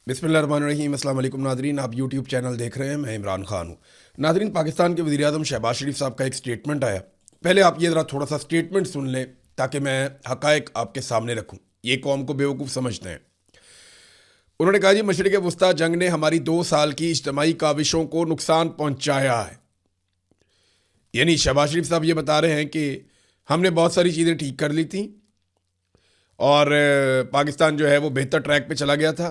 बिस्मिल्लाहिर्रहमानिर्रहीम। अस्सलाम वालेकुम नादरीन, आप यूट्यूब चैनल देख रहे हैं। मैं इमरान खान हूँ। नादरीन, पाकिस्तान के वज़ीर-ए-आज़म शहबाज शरीफ साहब का एक स्टेटमेंट आया। पहले आप ये ज़रा थोड़ा सा स्टेटमेंट सुन लें ताकि मैं हक़ाइक़ आपके सामने रखूँ। ये कौम को बेवकूफ़ समझते हैं। उन्होंने कहा, जी मशरिक़ वुस्ता जंग ने हमारी 2 साल की इज्तिमाई काविशों को नुकसान पहुँचाया है। यानी शहबाज शरीफ साहब ये बता रहे हैं कि हमने बहुत सारी चीज़ें ठीक कर ली थी और पाकिस्तान जो है वो बेहतर ट्रैक पे चला गया था।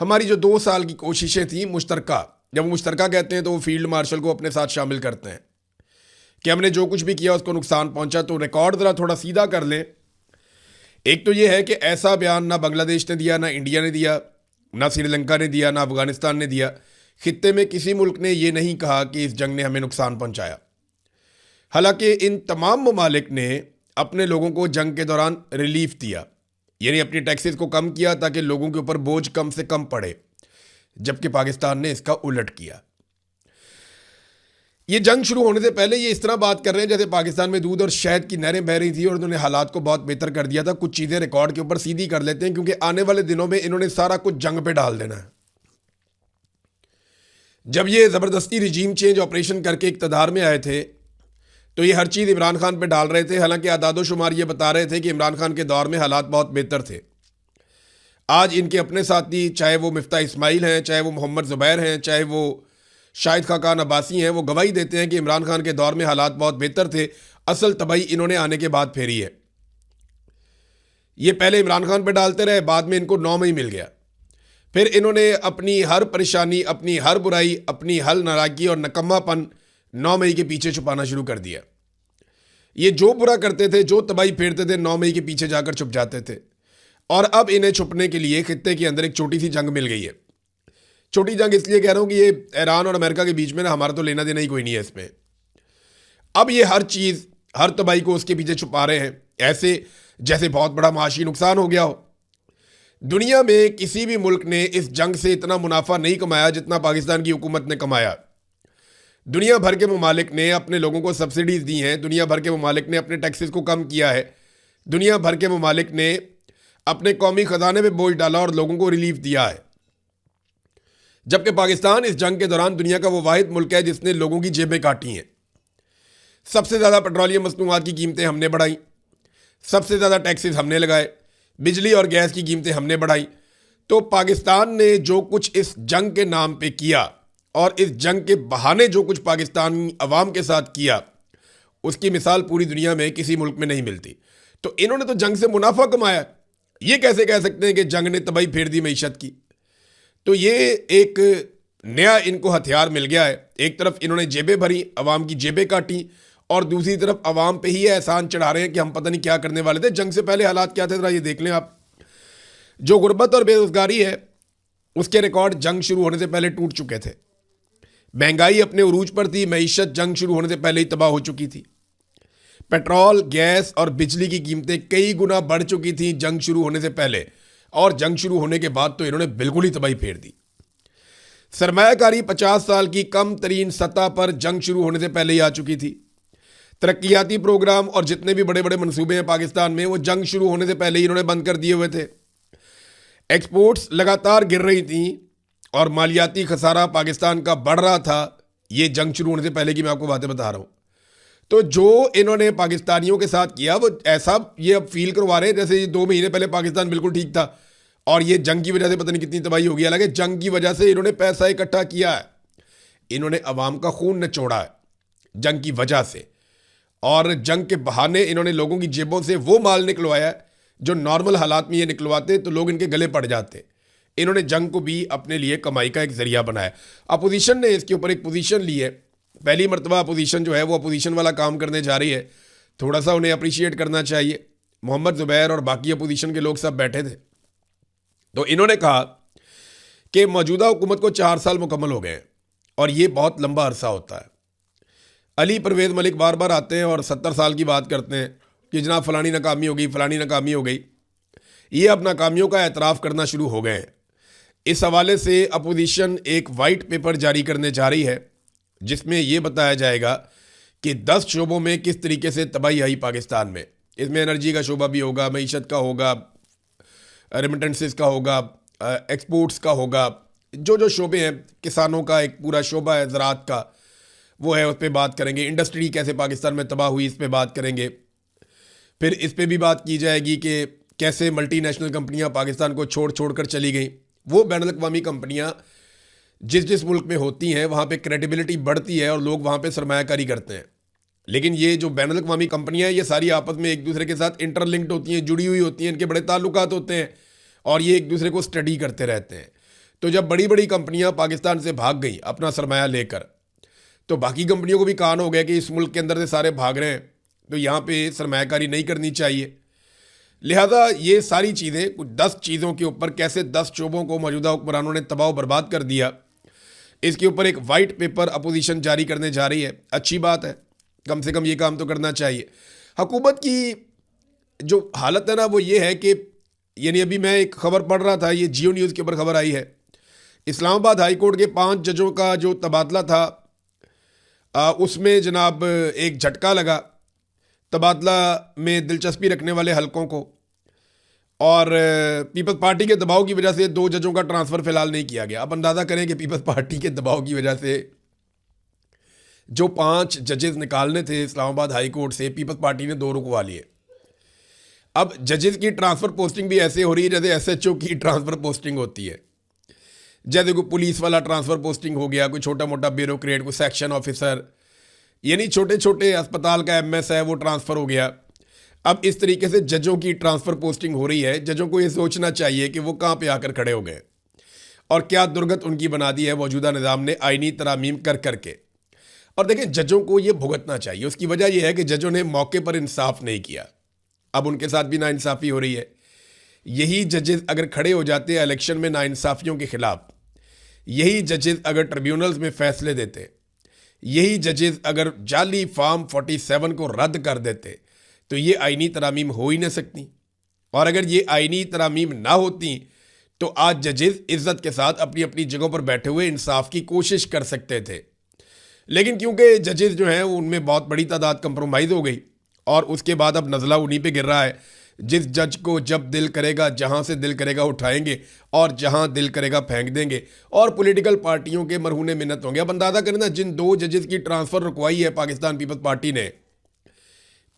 हमारी जो 2 साल की कोशिशें थी मुश्तरका, जब वो मुश्तरका कहते हैं तो वो फील्ड मार्शल को अपने साथ शामिल करते हैं कि हमने जो कुछ भी किया उसको नुकसान पहुंचा। तो रिकॉर्ड ज़रा थोड़ा सीधा कर लें। एक तो ये है कि ऐसा बयान ना बांग्लादेश ने दिया, ना इंडिया ने दिया, ना श्रीलंका ने दिया, ना अफगानिस्तान ने दिया। खित्ते में किसी मुल्क ने ये नहीं कहा कि इस जंग ने हमें नुकसान पहुंचाया। हालांकि इन तमाम ममालिक ने अपने लोगों को जंग के दौरान रिलीफ दिया, यानी अपनी टैक्सेस को कम किया ताकि लोगों के ऊपर बोझ कम से कम पड़े, जबकि पाकिस्तान ने इसका उलट किया। ये जंग शुरू होने से पहले ये इस तरह बात कर रहे हैं जैसे पाकिस्तान में दूध और शहद की नहरें बह रही थी और उन्होंने हालात को बहुत बेहतर कर दिया था। कुछ चीज़ें रिकॉर्ड के ऊपर सीधी कर लेते हैं क्योंकि आने वाले दिनों में इन्होंने सारा कुछ जंग पे डाल देना है। जब ये ज़बरदस्ती रिजीम चेंज ऑपरेशन करके इक़्तिदार में आए थे तो ये हर चीज़ इमरान खान पे डाल रहे थे। हालांकि आदादो शुमार ये बता रहे थे कि इमरान खान के दौर में हालात बहुत बेहतर थे। आज इनके अपने साथी, चाहे वो मिफ्ता इस्माइल हैं, चाहे वो मोहम्मद ज़ुबैर हैं, चाहे वो शाहिद खाकान अब्बासी हैं, वो गवाही देते हैं कि इमरान खान के दौर में हालात बहुत बेहतर थे। असल तबाही इन्होंने आने के बाद फेरी है। ये पहले इमरान खान पे डालते रहे, बाद में इनको 9 मई मिल गया। फिर इन्होंने अपनी हर परेशानी, अपनी हर बुराई, अपनी हर नाराज़गी और नकम्मापन 9 मई के पीछे छुपाना शुरू कर दिया। ये जो बुरा करते थे, जो तबाही फेरते थे, 9 मई के पीछे जाकर छुप जाते थे। और अब इन्हें छुपने के लिए खित्ते के अंदर एक छोटी सी जंग मिल गई है। छोटी जंग इसलिए कह रहा हूं कि ये ईरान और अमेरिका के बीच में ना, हमारा तो लेना देना ही कोई नहीं है इसमें। अब ये हर चीज़, हर तबाही को उसके पीछे छुपा रहे हैं, ऐसे जैसे बहुत बड़ा माशी नुकसान हो गया हो। दुनिया में किसी भी मुल्क ने इस जंग से इतना मुनाफा नहीं कमाया जितना पाकिस्तान की हुकूमत ने कमाया। दुनिया भर के ममालिक ने अपने लोगों को सब्सिडीज़ दी हैं। दुनिया भर के ममालिक ने अपने टैक्सेस को कम किया है। दुनिया भर के ममालिक ने अपने कौमी खजाने में बोझ डाला और लोगों को रिलीफ दिया है। जबकि पाकिस्तान इस जंग के दौरान दुनिया का वो वाहिद मुल्क है जिसने लोगों की जेबें काटी हैं। सबसे ज़्यादा पेट्रोलियम मसनूआत की कीमतें हमने बढ़ाई, सबसे ज़्यादा टैक्सेस हमने लगाए, बिजली और गैस की कीमतें हमने बढ़ाई। तो पाकिस्तान ने जो कुछ इस जंग के नाम पे किया और इस जंग के बहाने जो कुछ पाकिस्तानी अवाम के साथ किया, उसकी मिसाल पूरी दुनिया में किसी मुल्क में नहीं मिलती। तो इन्होंने तो जंग से मुनाफा कमाया। ये कैसे कह सकते हैं कि जंग ने तबाही फेर दी मईशत की? तो ये एक नया इनको हथियार मिल गया है। एक तरफ इन्होंने जेबें भरी, अवाम की जेबें काटी, और दूसरी तरफ अवाम पे ही एहसान चढ़ा रहे हैं कि हम पता नहीं क्या करने वाले थे। जंग से पहले हालात क्या थे ज़रा ये देख लें आप। जो गुर्बत और बेरोजगारी है उसके रिकॉर्ड जंग शुरू होने से पहले टूट चुके थे। महंगाई अपने उरूज पर थी। मईशत जंग शुरू होने से पहले ही तबाह हो चुकी थी। पेट्रोल, गैस और बिजली की कीमतें कई गुना बढ़ चुकी थी जंग शुरू होने से पहले, और जंग शुरू होने के बाद तो इन्होंने बिल्कुल ही तबाही फेर दी। सरमायाकारी 50 साल की कम तरीन सतह पर जंग शुरू होने से पहले ही आ चुकी थी। तरक्याती प्रोग्राम और जितने भी बड़े बड़े मंसूबे हैं पाकिस्तान में, वो जंग शुरू होने से पहले ही इन्होंने बंद कर दिए हुए थे। एक्सपोर्ट्स लगातार गिर रही थी और मालियाती खसारा पाकिस्तान का बढ़ रहा था। ये जंग शुरू होने से पहले की मैं आपको बातें बता रहा हूँ। तो जो इन्होंने पाकिस्तानियों के साथ किया वो ऐसा ये अब फील करवा रहे हैं जैसे ये 2 महीने पहले पाकिस्तान बिल्कुल ठीक था और ये जंग की वजह से पता नहीं कितनी तबाही हो गई। हालांकि जंग की वजह से इन्होंने पैसा इकट्ठा किया है, इन्होंने अवाम का खून निचोड़ा है जंग की वजह से, और जंग के बहाने इन्होंने लोगों की जेबों से वो माल निकलवाया है जो नॉर्मल हालात में ये निकलवाते तो लोग इनके गले पड़ जाते। इन्होंने जंग को भी अपने लिए कमाई का एक जरिया बनाया। अपोजिशन ने इसके ऊपर एक पोजीशन ली है। पहली मरतबा अपोजिशन जो है वो अपोजिशन वाला काम करने जा रही है। थोड़ा सा उन्हें अप्रिशिएट करना चाहिए। मोहम्मद ज़ुबैर और बाकी अपोजिशन के लोग सब बैठे थे, तो इन्होंने कहा कि मौजूदा हुकूमत को 4 साल मुकम्मल हो गए हैं और ये बहुत लंबा अरसा होता है। अली परवेज़ मलिक बार बार आते हैं और 70 साल की बात करते हैं कि जनाब फ़लानी नाकामी हो गई, फ़लानी नाकामी हो गई। ये अब नाकामियों का एतराफ़ करना शुरू हो गए हैं। इस हवाले से अपोजिशन एक वाइट पेपर जारी करने जा रही है जिसमें यह बताया जाएगा कि 10 शोबों में किस तरीके से तबाही आई पाकिस्तान में। इसमें एनर्जी का शोबा भी होगा, मईशत का होगा, रेमिटेंसेस का होगा, एक्सपोर्ट्स का होगा, जो जो शोबे हैं, किसानों का एक पूरा शोबा है ज़राअत का, वो है, उस पर बात करेंगे। इंडस्ट्री कैसे पाकिस्तान में तबाह हुई, इस पर बात करेंगे। फिर इस पे भी बात की जाएगी कि कैसे मल्टीनेशनल कंपनियां पाकिस्तान को छोड़ छोड़ कर चली गई। वो बैनुल अक़वामी कंपनियां जिस जिस मुल्क में होती हैं वहाँ पे क्रेडिबिलिटी बढ़ती है और लोग वहाँ पे सरमायाकारी करते हैं। लेकिन ये जो बैनुल अक़वामी कंपनियां हैं, ये सारी आपस में एक दूसरे के साथ इंटरलिंक्ड होती हैं, जुड़ी हुई होती हैं, इनके बड़े ताल्लुकात होते हैं और ये एक दूसरे को स्टडी करते रहते हैं। तो जब बड़ी बड़ी कंपनियां पाकिस्तान से भाग गई अपना सरमाया लेकर, तो बाकी कंपनियों को भी कान हो गया कि इस मुल्क के अंदर से सारे भाग रहे हैं, तो यहाँ पे सरमायाकारी नहीं करनी चाहिए। लिहाजा ये सारी चीज़ें, कुछ 10 चीज़ों के ऊपर, कैसे 10 शोबों को मौजूदा हुक्मरानों ने तबाह बर्बाद कर दिया, इसके ऊपर एक वाइट पेपर अपोजिशन जारी करने जा रही है। अच्छी बात है, कम से कम ये काम तो करना चाहिए। हुकूमत की जो हालत है ना, वो ये है कि यानी अभी मैं एक खबर पढ़ रहा था, ये जियो न्यूज़ के ऊपर खबर आई है, इस्लामाबाद हाई कोर्ट के 5 जजों का जो तबादला था, उसमें जनाब एक झटका लगा तबादला में दिलचस्पी रखने वाले हलकों को, और पीपल्स पार्टी के दबाव की वजह से 2 जजों का ट्रांसफ़र फिलहाल नहीं किया गया। अब अंदाज़ा करें कि पीपल्स पार्टी के दबाव की वजह से जो 5 जजेस निकालने थे इस्लामाबाद हाई कोर्ट से, पीपल्स पार्टी ने 2 रुकवा लिए। अब जजेस की ट्रांसफ़र पोस्टिंग भी ऐसे हो रही है जैसे एसएचओ की ट्रांसफ़र पोस्टिंग होती है। जैसे कोई पुलिस वाला ट्रांसफ़र पोस्टिंग हो गया, कोई छोटा मोटा ब्यूरोक्रेट, कोई सेक्शन ऑफिसर, यानी छोटे छोटे अस्पताल का एमएस है, वो ट्रांसफ़र हो गया। अब इस तरीके से जजों की ट्रांसफ़र पोस्टिंग हो रही है। जजों को ये सोचना चाहिए कि वो कहाँ पे आकर खड़े हो गए और क्या दुर्गत उनकी बना दी है मौजूदा निज़ाम ने आईनी तरामीम कर करके। और देखें, जजों को ये भुगतना चाहिए। उसकी वजह यह है कि जजों ने मौके पर इंसाफ नहीं किया, अब उनके साथ भी नाइंसाफ़ी हो रही है। यही जजेस अगर खड़े हो जाते हैं इलेक्शन में नाइंसाफ़ियों के ख़िलाफ़, यही जजेस अगर ट्रिब्यूनल्स में फ़ैसले देते, यही जजेस अगर जाली फॉर्म 47 को रद्द कर देते, तो ये आईनी तरामीम हो ही नहीं सकती। और अगर ये आईनी तरामीम ना होती तो आज जजेस इज्जत के साथ अपनी अपनी जगहों पर बैठे हुए इंसाफ की कोशिश कर सकते थे। लेकिन क्योंकि जजेस जो हैं उनमें बहुत बड़ी तादाद कंप्रोमाइज़ हो गई और उसके बाद अब नज़ला उन्हीं पे गिर रहा है। जिस जज को जब दिल करेगा, जहाँ से दिल करेगा उठाएंगे और जहाँ दिल करेगा फेंक देंगे, और पॉलिटिकल पार्टियों के मरहूने मिन्नत होंगे। अब अंदाज़ा करें ना, जिन 2 जजेस की ट्रांसफ़र रुकवाई है पाकिस्तान पीपल्स पार्टी ने,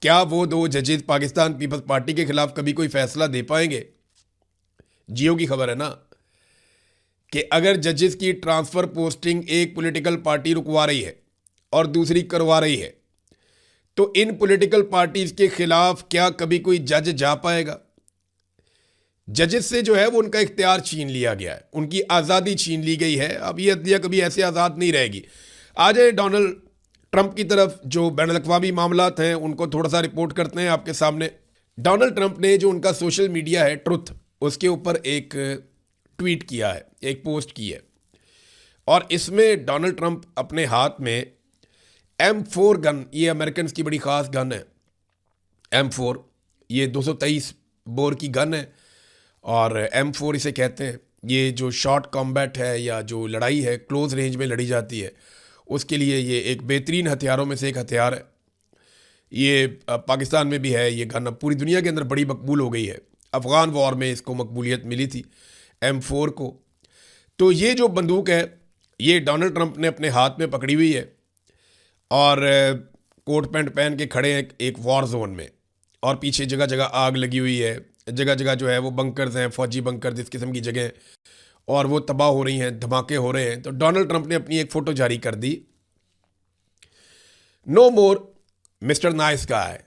क्या वो 2 जजेस पाकिस्तान पीपल्स पार्टी के खिलाफ कभी कोई फैसला दे पाएंगे? जियो की खबर है ना कि अगर जजेस की ट्रांसफ़र पोस्टिंग एक पॉलिटिकल पार्टी रुकवा रही है और दूसरी करवा रही है, तो इन पॉलिटिकल पार्टीज के खिलाफ क्या कभी कोई जज जा पाएगा? जजेस से जो है वो उनका इख्तियार छीन लिया गया है, उनकी आज़ादी छीन ली गई है। अब ये अदलिया कभी ऐसे आज़ाद नहीं रहेगी। आ जाए डोनाल्ड ट्रंप की तरफ, जो बैनुल अक़वामी मामलात हैं उनको थोड़ा सा रिपोर्ट करते हैं आपके सामने। डोनाल्ड ट्रंप ने जो उनका सोशल मीडिया है ट्रुथ, उसके ऊपर एक ट्वीट किया है, एक पोस्ट की है, और इसमें डोनाल्ड ट्रंप अपने हाथ में M4 गन, ये अमेरिकन की बड़ी ख़ास गन है M4, ये 223 बोर की गन है और M4 इसे कहते हैं। ये जो शॉर्ट कॉम्बैट है या जो लड़ाई है क्लोज रेंज में लड़ी जाती है, उसके लिए ये एक बेहतरीन हथियारों में से एक हथियार है। ये पाकिस्तान में भी है, ये गन अब पूरी दुनिया के अंदर बड़ी मकबूल हो गई है। अफ़गान वॉर में इसको मकबूलियत मिली थी M4 को। तो ये जो बंदूक है ये डोनाल्ड ट्रंप ने अपने हाथ में पकड़ी हुई है और कोट पैंट पहन के खड़े हैं एक वॉर जोन में, और पीछे जगह जगह आग लगी हुई है, जगह जगह जो है वो बंकर्स हैं, फौजी बंकर्स इस किस्म की जगह, और वो तबाह हो रही हैं, धमाके हो रहे हैं। तो डोनाल्ड ट्रंप ने अपनी एक फ़ोटो जारी कर दी, नो मोर मिस्टर नाइस गाय,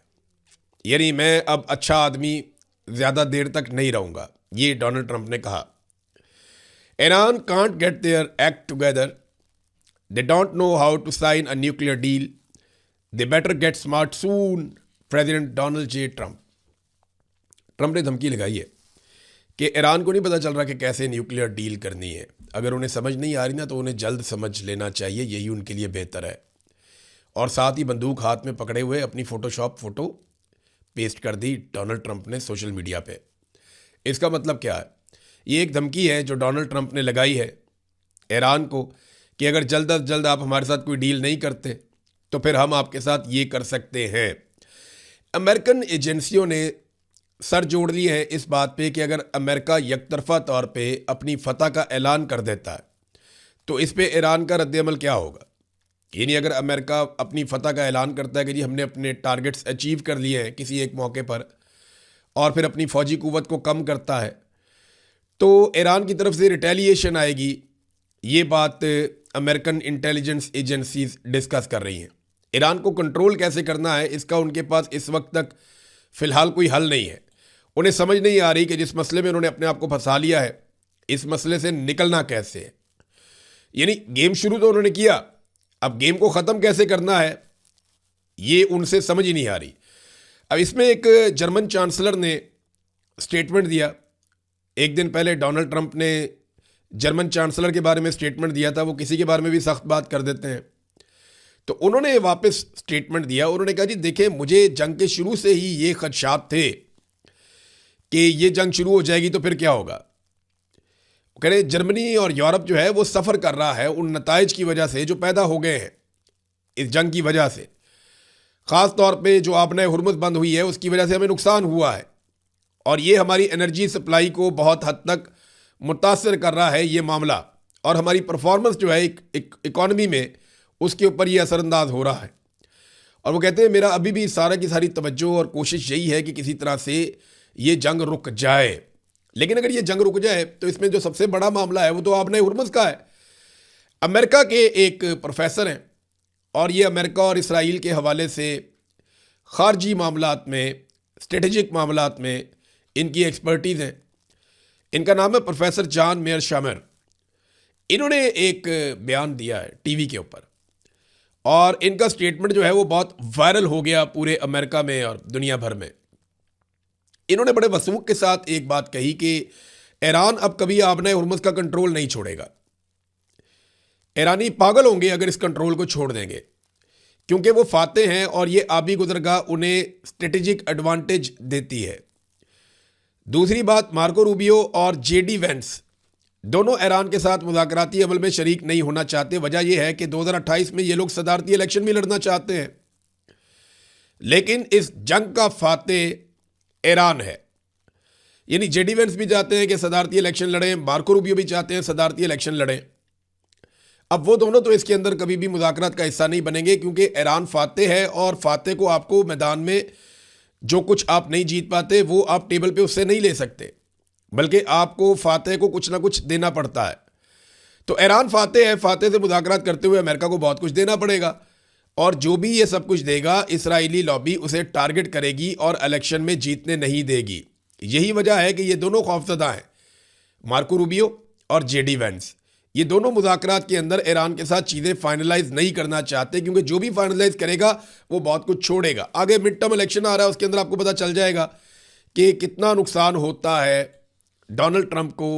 यानी मैं अब अच्छा आदमी ज़्यादा देर तक नहीं रहूँगा, ये डोनाल्ड ट्रंप ने कहा। Iran can't get their act together, they don't know how to sign a nuclear deal, they better get smart soon, president Donald J Trump. Trump ने धमकी लगाई है कि ईरान को नहीं पता चल रहा कि कैसे न्यूक्लियर डील करनी है। अगर उन्हें समझ नहीं आ रही ना, तो उन्हें जल्द समझ लेना चाहिए, यही उनके लिए बेहतर है। और साथ ही बंदूक हाथ में पकड़े हुए अपनी फ़ोटोशॉप फ़ोटो पेस्ट कर दी डोनाल्ड ट्रंप ने सोशल मीडिया पे। इसका मतलब क्या है? ये एक धमकी है जो डोनाल्ड ट्रंप ने लगाई है ईरान को कि अगर जल्द अज जल्द आप हमारे साथ कोई डील नहीं करते तो फिर हम आपके साथ ये कर सकते हैं। अमेरिकन एजेंसियों ने सर जोड़ लिए हैं इस बात पे कि अगर अमेरिका यकतरफा तौर पे अपनी फतह का ऐलान कर देता है तो इस पे ईरान का रद्द-ए-अमल क्या होगा। यानी अगर अमेरिका अपनी फतह का ऐलान करता है कि जी हमने अपने टारगेट्स अचीव कर लिए हैं किसी एक मौके पर, और फिर अपनी फ़ौजी क़ुव्वत को कम करता है, तो ईरान की तरफ से रिटेलिएशन आएगी। ये बात अमेरिकन इंटेलिजेंस एजेंसीज डिस्कस कर रही हैं। ईरान को कंट्रोल कैसे करना है इसका उनके पास इस वक्त तक फ़िलहाल कोई हल नहीं है। उन्हें समझ नहीं आ रही कि जिस मसले में उन्होंने अपने आप को फंसा लिया है, इस मसले से निकलना कैसे है। यानी गेम शुरू तो उन्होंने किया, अब गेम को ख़त्म कैसे करना है ये उनसे समझ ही नहीं आ रही। अब इसमें एक जर्मन चांसलर ने स्टेटमेंट दिया। एक दिन पहले डोनाल्ड ट्रंप ने जर्मन चांसलर के बारे में स्टेटमेंट दिया था, वो किसी के बारे में भी सख्त बात कर देते हैं। तो उन्होंने वापस स्टेटमेंट दिया। उन्होंने कहा जी देखें, मुझे जंग के शुरू से ही ये खदशात थे कि ये जंग शुरू हो जाएगी तो फिर क्या होगा। कह रहे जर्मनी और यूरोप जो है वो सफ़र कर रहा है उन नताइज की वजह से जो पैदा हो गए हैं इस जंग की वजह से। ख़ास तौर पे जो आबनाए हुर्मुज़ बंद हुई है उसकी वजह से हमें नुकसान हुआ है, और ये हमारी एनर्जी सप्लाई को बहुत हद तक मुतासर कर रहा है ये मामला, और हमारी परफॉर्मेंस जो है एक इकॉनमी में उसके ऊपर ये असरअंदाज हो रहा है। और वो कहते हैं मेरा अभी भी सारा की सारी तवज्जो और कोशिश यही है कि किसी तरह से ये जंग रुक जाए। लेकिन अगर ये जंग रुक जाए तो इसमें जो सबसे बड़ा मामला है वो तो आबनाए हुर्मुज़ का है। अमेरिका के एक प्रोफेसर हैं और ये अमेरिका और इसराइल के हवाले से ख़ारजी मामलात में, स्ट्रेटेजिक मामलात में इनकी एक्सपर्टीज़ है। इनका नाम है प्रोफेसर जॉन मेयरशामर। इन्होंने एक बयान दिया है टीवी के ऊपर, और इनका स्टेटमेंट जो है वो बहुत वायरल हो गया पूरे अमेरिका में और दुनिया भर में। इन्होंने बड़े वसूख के साथ एक बात कही कि ईरान अब कभी आबनाए हुर्मुज़ का कंट्रोल नहीं छोड़ेगा। ईरानी पागल होंगे अगर इस कंट्रोल को छोड़ देंगे, क्योंकि वो फाते हैं और ये आबी गुज़रगाह उन्हें स्ट्रेटेजिक एडवांटेज देती है। दूसरी बात, मार्को रूबियो और जेडी वेंस दोनों ईरान के साथ मुज़ाकराती अमल में शरीक नहीं होना चाहते। वजह यह है कि 2028 में ये लोग सदारती इलेक्शन भी लड़ना चाहते हैं, लेकिन इस जंग का फाते ईरान है। यानी जेडी वेंस भी चाहते हैं कि सदारती इलेक्शन लड़ें, मार्को रूबियो भी चाहते हैं सदारती इलेक्शन लड़ें। अब वो दोनों तो इसके अंदर कभी भी मुज़ाकरात का हिस्सा नहीं बनेंगे, क्योंकि ईरान फाते है और फाते को आपको मैदान में जो कुछ आप नहीं जीत पाते वो आप टेबल पे उससे नहीं ले सकते, बल्कि आपको फाते को कुछ ना कुछ देना पड़ता है। तो ईरान फाते है, फाते से मुज़ाकरात करते हुए अमेरिका को बहुत कुछ देना पड़ेगा, और जो भी ये सब कुछ देगा इसराइली लॉबी उसे टारगेट करेगी और इलेक्शन में जीतने नहीं देगी। यही वजह है कि ये दोनों खौफजदा हैं, मार्को रूबियो और जेडी वेंस। ये दोनों मुज़ाकरात के अंदर ईरान के साथ चीज़ें फाइनलाइज नहीं करना चाहते, क्योंकि जो भी फाइनलाइज करेगा वो बहुत कुछ छोड़ेगा। आगे मिड टर्म इलेक्शन आ रहा है, उसके अंदर आपको पता चल जाएगा कि कितना नुकसान होता है डोनाल्ड ट्रंप को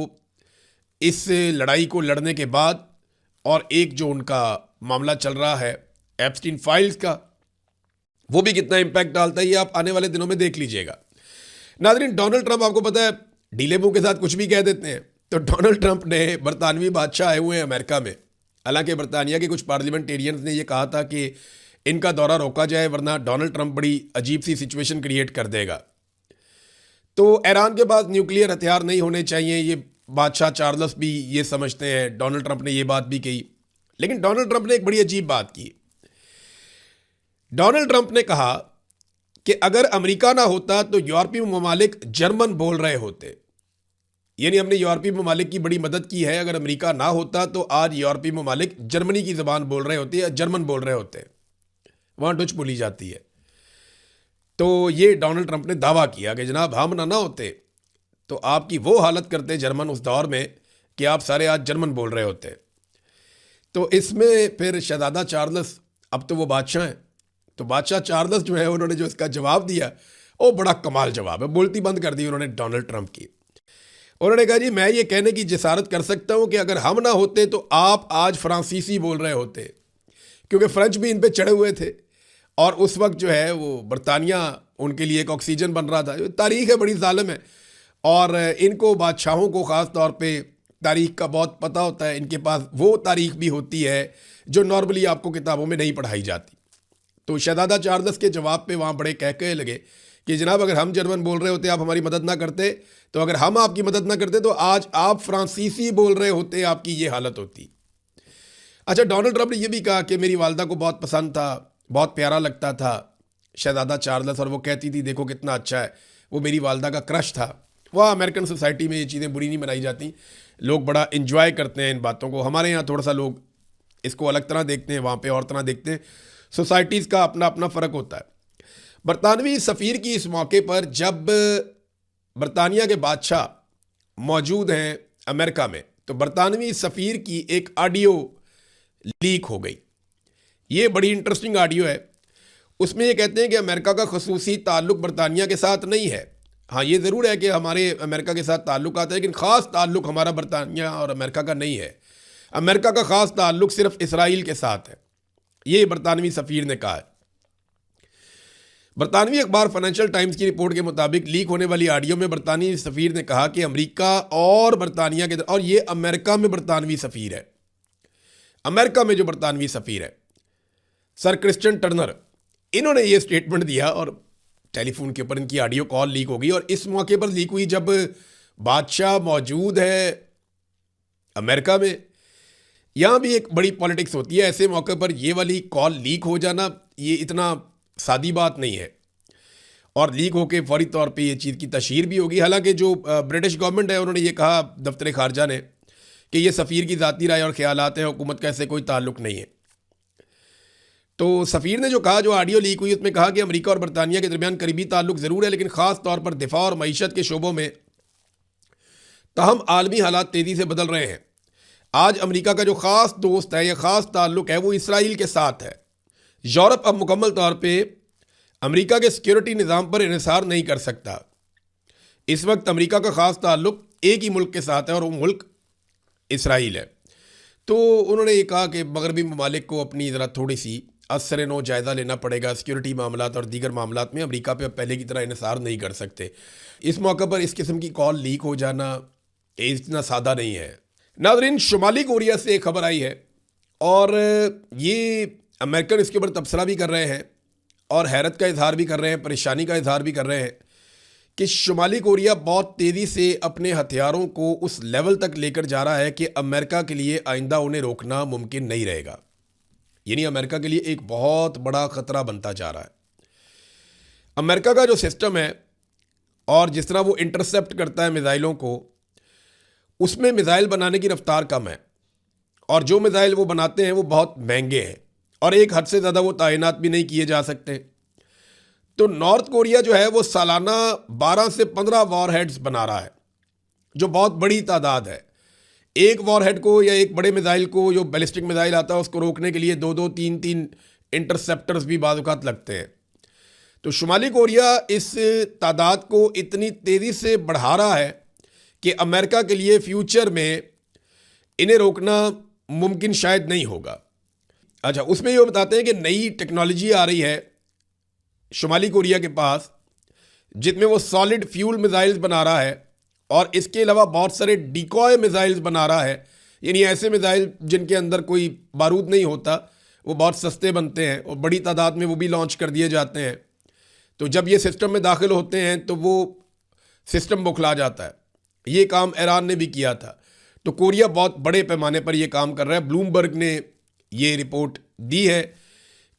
इस लड़ाई को लड़ने के बाद। और एक जो उनका मामला चल रहा है एप्स्टीन फाइल्स का, वो भी कितना इम्पैक्ट डालता है ये आप आने वाले दिनों में देख लीजिएगा। नाज़रीन, डोनाल्ड ट्रंप आपको पता है ढीले मुंह के साथ कुछ भी कह देते हैं। तो डोनाल्ड ट्रंप ने बरतानवी बादशाह आए हुए हैं अमेरिका में। हालांकि बरतानिया के कुछ पार्लियामेंटेरियंस ने ये कहा था कि इनका दौरा रोका जाए, वरना डोनाल्ड ट्रंप बड़ी अजीब सी सिचुएशन क्रिएट कर देगा। तो ईरान के पास न्यूक्लियर हथियार नहीं होने चाहिए, ये बादशाह चार्ल्स भी ये समझते हैं। डोनाल्ड ट्रंप ने ये बात भी कही, लेकिन डोनाल्ड ट्रंप ने एक बड़ी अजीब बात की। डोनाल्ड ट्रंप ने कहा कि अगर अमेरिका ना होता तो यूरोपीय ममालिक जर्मन बोल रहे होते। यानी हमने यूरोपीय ममालिक की बड़ी मदद की है, अगर अमेरिका ना होता तो आज यूरोपीय ममालिक जर्मनी की ज़बान बोल रहे होते या जर्मन बोल रहे होते, वहाँ डच बोली जाती है। तो ये डोनाल्ड ट्रंप ने दावा किया कि जनाब हम ना होते तो आपकी वो हालत करते जर्मन उस दौर में कि आप सारे आज जर्मन बोल रहे होते। तो इसमें फिर शहजादा चार्ल्स, अब तो वो बादशाह हैं, तो बादशाह चार्ल्स जो है उन्होंने जो इसका जवाब दिया वो बड़ा कमाल जवाब है। बोलती बंद कर दी उन्होंने डोनाल्ड ट्रंप की। उन्होंने कहा जी मैं ये कहने की जसारत कर सकता हूँ कि अगर हम ना होते तो आप आज फ्रांसीसी बोल रहे होते, क्योंकि फ्रेंच भी इन पे चढ़े हुए थे और उस वक्त जो है वो बरतानिया उनके लिए एक ऑक्सीजन बन रहा था। तारीख़ है बड़ी ज़ालिम है, और इनको बादशाहों को ख़ास तौर पे तारीख़ का बहुत पता होता है। इनके पास वो तारीख़ भी होती है जो नॉर्मली आपको किताबों में नहीं पढ़ाई जाती। तो शहजादा चार्ल्स के जवाब पे वहाँ बड़े कहकहे लगे कि जनाब अगर हम जर्मन बोल रहे होते आप हमारी मदद ना करते, तो अगर हम आपकी मदद ना करते तो आज आप फ्रांसीसी बोल रहे होते, आपकी ये हालत होती। अच्छा, डोनाल्ड ट्रंप ने यह भी कहा कि मेरी वालदा को बहुत पसंद था, बहुत प्यारा लगता था शहजादा चार्ल्स, और वो कहती थी देखो कितना अच्छा है, वो मेरी वालदा का क्रश था। वह अमेरिकन सोसाइटी में ये चीज़ें बुरी नहीं बनाई जाती, लोग बड़ा इन्जॉय करते हैं इन बातों को। हमारे यहाँ थोड़ा सा लोग इसको अलग तरह देखते हैं, वहाँ पे और तरह देखते हैं। सोसाइटीज़ का अपना अपना फ़र्क होता है। बरतानवी सफ़ीर की इस मौके पर, जब बरतानिया के बादशाह मौजूद हैं अमेरिका में, तो बरतानवी सफ़ीर की एक ऑडियो लीक हो गई। ये बड़ी इंटरेस्टिंग ऑडियो है। उसमें ये कहते हैं कि अमेरिका का खसूसी ताल्लुक़ बरतानिया के साथ नहीं है। हाँ, ये ज़रूर है कि हमारे अमेरिका के साथ ताल्लुक़ आता है, लेकिन ख़ास ताल्लुक़ हमारा बरतानिया और अमेरिका का नहीं है। अमेरिका का ख़ास ताल्लुक़ सिर्फ इसराइल के साथ है, ये बरतानवी सफ़ीर ने कहा है। बरतानवी अखबार फाइनेंशियल टाइम्स की रिपोर्ट के मुताबिक लीक होने वाली ऑडियो में बरतानवी सफ़ीर ने कहा कि अमेरिका और बरतानिया के, और ये अमेरिका में बरतानवी सफ़ीर है, अमेरिका में जो बरतानवी सफ़ीर है सर क्रिश्चियन टर्नर, इन्होंने ये स्टेटमेंट दिया और टेलीफोन के ऊपर इनकी ऑडियो कॉल लीक हो गई। और इस मौके पर लीक हुई जब बादशाह मौजूद है अमेरिका में। यहाँ भी एक बड़ी पॉलिटिक्स होती है, ऐसे मौके पर ये वाली कॉल लीक हो जाना ये इतना सादी बात नहीं है, और लीक होके फौरी तौर पे ये चीज़ की तशहीर भी होगी। हालांकि जो ब्रिटिश गवर्नमेंट है उन्होंने ये कहा, दफ्तर खारजा ने, कि ये सफ़ीर की ज़ाती राय और ख्यालात हैं, हुकूमत का ऐसे कोई ताल्लुक़ नहीं है। तो सफ़ीर ने जो कहा, जो ऑडियो लीक हुई, उसमें कहा कि अमेरिका और बरतानिया के दरमियान करीबी ताल्लुक़ ज़रूर है, लेकिन ख़ास तौर पर दिफा और मईशत के शोबों में ताहम आलमी हालात तेज़ी से बदल रहे हैं। आज अमेरिका का जो ख़ास दोस्त है या ख़ास ताल्लुक़ है वो इसराइल के साथ है। यूरोप अब मुकम्मल तौर पर अमेरिका के सिक्योरिटी निज़ाम पर इन्हिसार नहीं कर सकता। इस वक्त अमेरिका का ख़ास ताल्लुक़ एक ही मुल्क के साथ है और वो मुल्क इसराइल है। तो उन्होंने ये कहा कि मगरबी ममालिक को अपनी ज़रा थोड़ी सी असर नो जायज़ा लेना पड़ेगा। सिक्योरिटी मामलात और दीगर मामलात में अमेरिका पे पहले की तरह इन्हिसार नहीं कर सकते। इस मौके पर इस किस्म की कॉल लीक हो जाना इतना सादा नहीं है। नाज़रीन, शुमाली कोरिया से एक खबर आई है और ये अमेरिकन इसके ऊपर तबसरा भी कर रहे हैं और हैरत का इजहार भी कर रहे हैं, परेशानी का इजहार भी कर रहे हैं कि शुमाली कोरिया बहुत तेज़ी से अपने हथियारों को उस लेवल तक लेकर जा रहा है कि अमेरिका के लिए आइंदा उन्हें रोकना मुमकिन नहीं रहेगा। यानी अमेरिका के लिए एक बहुत बड़ा ख़तरा बनता जा रहा है। अमेरिका का जो सिस्टम है और जिस तरह वो इंटरसेप्ट करता है मिज़ाइलों को, उसमें मिज़ाइल बनाने की रफ्तार कम है और जो मिज़ाइल वो बनाते हैं वो बहुत महंगे हैं और एक हद से ज़्यादा वो तैनात भी नहीं किए जा सकते। तो नॉर्थ कोरिया जो है वो सालाना 12 से 15 वॉरहेड्स बना रहा है, जो बहुत बड़ी तादाद है। एक वॉरहेड को या एक बड़े मिज़ाइल को, जो बैलिस्टिक मिज़ाइल आता है, उसको रोकने के लिए 2-2, 3-3 इंटरसेप्टर्स भी बाज़ औक़ात लगते हैं। तो शुमाली कोरिया इस तादाद को इतनी तेज़ी से बढ़ा रहा है कि अमेरिका के लिए फ्यूचर में इन्हें रोकना मुमकिन शायद नहीं होगा। अच्छा, उसमें ये बताते हैं कि नई टेक्नोलॉजी आ रही है शुमाली कोरिया के पास, जिसमें वो सॉलिड फ्यूल मिज़ाइल्स बना रहा है और इसके अलावा बहुत सारे डिकॉय मिज़ाइल्स बना रहा है। यानी ऐसे मिज़ाइल जिनके अंदर कोई बारूद नहीं होता, वो बहुत सस्ते बनते हैं और बड़ी तादाद में वो भी लॉन्च कर दिए जाते हैं। तो जब ये सिस्टम में दाखिल होते हैं तो वो सिस्टम बौखला जाता है। ये काम ईरान ने भी किया था। तो कोरिया बहुत बड़े पैमाने पर ये काम कर रहा है। ब्लूमबर्ग ने ये रिपोर्ट दी है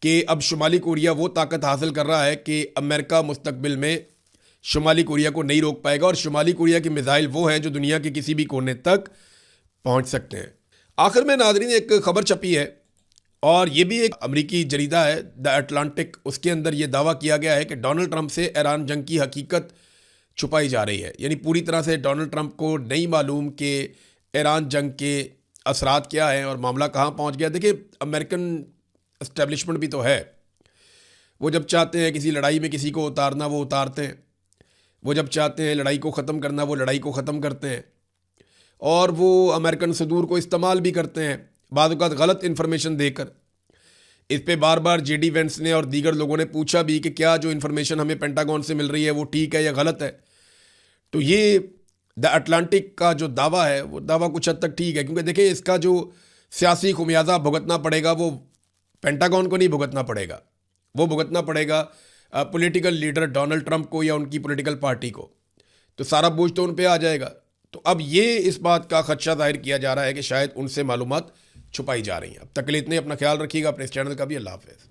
कि अब शुमाली कोरिया वो ताकत हासिल कर रहा है कि अमेरिका मुस्तकबिल में शुमाली कोरिया को नहीं रोक पाएगा और शुमाली कोरिया के मिज़ाइल वो हैं जो दुनिया के किसी भी कोने तक पहुंच सकते हैं। आखिर में नाज़रीन, एक खबर छपी है और ये भी एक अमेरिकी जरीदा है, द अटलांटिक। उसके अंदर ये दावा किया गया है कि डोनाल्ड ट्रंप से ईरान जंग की हकीकत छुपाई जा रही है। यानी पूरी तरह से डोनाल्ड ट्रंप को नहीं मालूम कि ईरान जंग के असरात क्या हैं और मामला कहाँ पहुँच गया। देखिए, अमेरिकन एस्टेब्लिशमेंट भी तो है, वो जब चाहते हैं किसी लड़ाई में किसी को उतारना वो उतारते हैं, वो जब चाहते हैं लड़ाई को ख़त्म करना वो लड़ाई को ख़त्म करते हैं और वो अमेरिकन सदूर को इस्तेमाल भी करते हैं बाद वक़्त गलत इन्फॉर्मेशन देकर। इस पे बार बार जेडी वेंस ने और दीगर लोगों ने पूछा भी कि क्या जो इन्फॉर्मेशन हमें पेंटागन से मिल रही है वो ठीक है या गलत है। तो ये द अटलांटिक का जो दावा है वो दावा कुछ हद तक ठीक है, क्योंकि देखिए इसका जो सियासी खुमियाजा भुगतना पड़ेगा वो पेंटागन को नहीं भुगतना पड़ेगा, वो भुगतना पड़ेगा पॉलिटिकल लीडर डोनाल्ड ट्रंप को या उनकी पॉलिटिकल पार्टी को, तो सारा बोझ तो उन पे आ जाएगा। तो अब ये इस बात का खदशा जाहिर किया जा रहा है कि शायद उनसे मालूमात छुपाई जा रही हैं। अब तक के लिए इतने, अपना ख्याल रखिएगा, अपने इस चैनल का भी। अल्लाह हाफ़िज़।